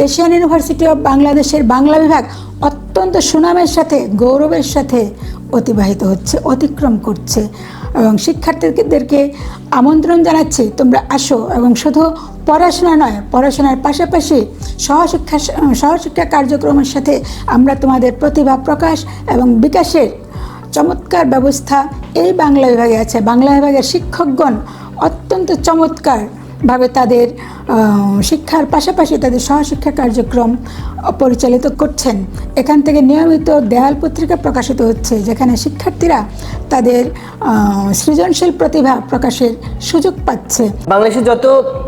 Asian university of বাংলাদেশের বাংলা বিভাগ অত্যন্ত সুনামের সাথে গৌরবের সাথে অতিবাহিত হচ্ছে, অতিক্রম করছে এবং শিক্ষার্থীদেরকে আমন্ত্রণ জানাচ্ছি তোমরা আসো এবং শুধু পড়াশোনা নয়, পড়াশোনার পাশাপাশি সহশিক্ষা কার্যক্রমের সাথে আমরা তোমাদের প্রতিভা প্রকাশ এবং বিকাশের চমৎকার ব্যবস্থা এই বাংলা বিভাগে আছে। বাংলা বিভাগের শিক্ষকগণ অত্যন্ত চমৎকারভাবে তাদের শিক্ষার পাশাপাশি তাদের সহশিক্ষা কার্যক্রম পরিচালিত করছেন। এখান থেকে নিয়মিত দেয়াল পত্রিকা প্রকাশিত হচ্ছে, যেখানে শিক্ষার্থীরা তাদের সৃজনশীল প্রতিভা প্রকাশের সুযোগ পাচ্ছে। বাংলাদেশের যত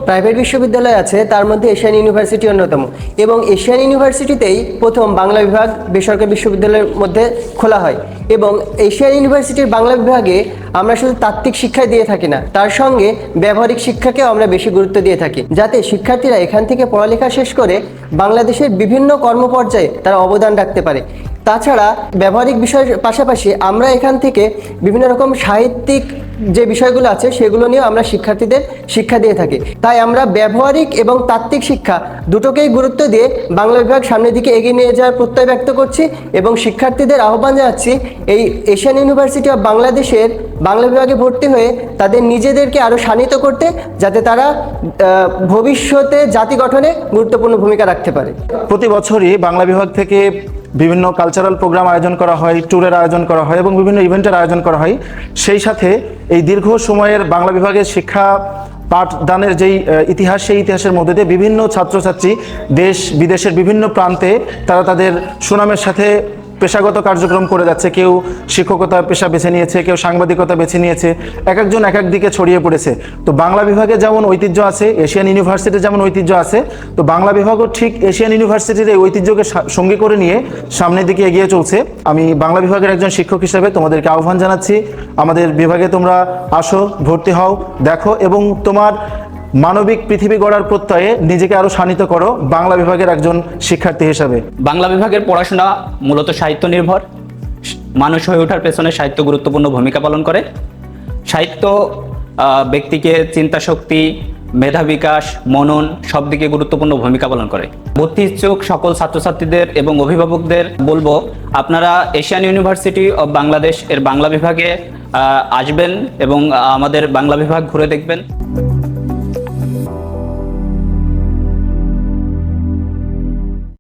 প্রাইভেট বিশ্ববিদ্যালয় আছে তার মধ্যে এশিয়ান ইউনিভার্সিটি অন্যতম, এবং এশিয়ান ইউনিভার্সিটিতেই প্রথম বাংলা বিভাগ বেসরকারি বিশ্ববিদ্যালয়ের মধ্যে খোলা হয়। এবং এশিয়ান ইউনিভার্সিটির বাংলা বিভাগে আমরা শুধু তাত্ত্বিক শিক্ষাই দিয়ে থাকি না, তার সঙ্গে ব্যবহারিক শিক্ষাকেও আমরা বেশি গুরুত্ব দিয়ে থাকি, যাতে শিক্ষার্থীরা এখান থেকে পড়ালেখা শেষ করে বাংলাদেশের বিভিন্ন কর্মপর্যায়ে তারা অবদান রাখতে পারে। তাছাড়া ব্যবহারিক বিষয়ের পাশাপাশি আমরা এখান থেকে বিভিন্ন রকম সাহিত্যিক যে বিষয়গুলো আছে সেগুলো নিয়েও আমরা শিক্ষার্থীদের শিক্ষা দিয়ে থাকি। তাই আমরা ব্যবহারিক এবং তাত্ত্বিক শিক্ষা দুটোকেই গুরুত্ব দিয়ে বাংলা বিভাগ সামনের দিকে এগিয়ে নিয়ে যাওয়ার প্রত্যয় ব্যক্ত করছি এবং শিক্ষার্থীদের আহ্বান জানাচ্ছি এই এশিয়ান ইউনিভার্সিটি অব বাংলাদেশের বাংলা বিভাগে ভর্তি হয়ে তাদের নিজেদেরকে আরও শানিত করতে, যাতে তারা ভবিষ্যতে জাতি গঠনে গুরুত্বপূর্ণ ভূমিকা রাখতে পারে। প্রতি বছরই বাংলা বিভাগ থেকে বিভিন্ন কালচারাল প্রোগ্রাম আয়োজন করা হয়, ট্যুরের আয়োজন করা হয় এবং বিভিন্ন ইভেন্টের আয়োজন করা হয়। সেই সাথে এই দীর্ঘ সময়ের বাংলা বিভাগের শিক্ষা পাঠদানের যেই ইতিহাস, সেই ইতিহাসের মধ্যে দিয়ে বিভিন্ন ছাত্রছাত্রী দেশ বিদেশের বিভিন্ন প্রান্তে তারা তাদের সুনামের সাথে পেশাগত কার্যক্রম করে যাচ্ছে। কেউ শিক্ষকতা পেশা বেছে নিয়েছে, কেউ সাংবাদিকতা বেছে নিয়েছে, এক একজন এক এক দিকে ছড়িয়ে পড়েছে। তো বাংলা বিভাগে যেমন ঐতিহ্য আছে, এশিয়ান ইউনিভার্সিটির যেমন ঐতিহ্য আছে, তো বাংলা বিভাগও ঠিক এশিয়ান ইউনিভার্সিটির এই ঐতিহ্যকে সঙ্গী করে নিয়ে সামনের দিকে এগিয়ে চলছে। আমি বাংলা বিভাগের একজন শিক্ষক হিসেবে তোমাদেরকে আহ্বান জানাচ্ছি, আমাদের বিভাগে তোমরা আসো, ভর্তি হও, দেখো এবং তোমার মানবিক পৃথিবী গড়ার প্রত্যয়ে নিজেকে আরো শানিত করো বাংলা বিভাগের একজন শিক্ষার্থী হিসাবে। বাংলা বিভাগের পড়াশোনা মূলত সাহিত্য নির্ভর। মানুষ হয়ে ওঠার পেছনে সাহিত্য গুরুত্বপূর্ণ ভূমিকা পালন করে। সাহিত্য ব্যক্তিকে চিন্তা শক্তি, মেধা বিকাশ, মনন সব দিকে গুরুত্বপূর্ণ ভূমিকা পালন করে। ভর্তি ইচ্ছুক সকল ছাত্রছাত্রীদের এবং অভিভাবকদের বলবো, আপনারা এশিয়ান ইউনিভার্সিটি অব বাংলাদেশ এর বাংলা বিভাগে আসবেন এবং আমাদের বাংলা বিভাগ ঘুরে দেখবেন।